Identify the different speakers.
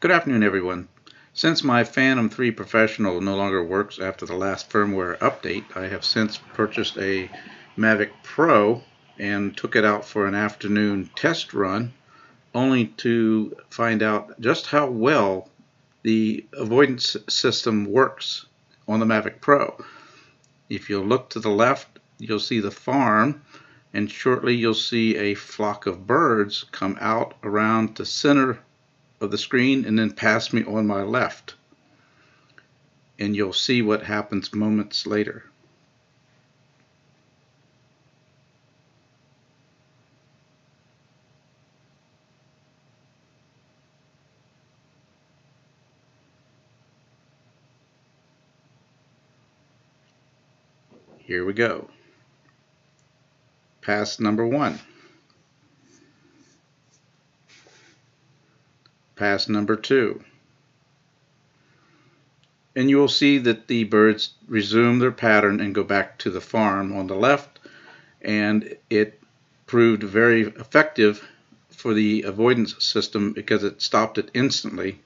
Speaker 1: Good afternoon, everyone. Since my Phantom 3 Professional no longer works after the last firmware update, I have since purchased a Mavic Pro and took it out for an afternoon test run, only to find out just how well the avoidance system works on the Mavic Pro. If you'll look to the left, you'll see the farm, and shortly you'll see a flock of birds come out around the center of the screen and then pass me on my left, and you'll see what happens moments later. Here we go. Pass number 1. Pass number 2. And you will see that the birds resume their pattern and go back to the farm on the left, and it proved very effective for the avoidance system because it stopped it instantly.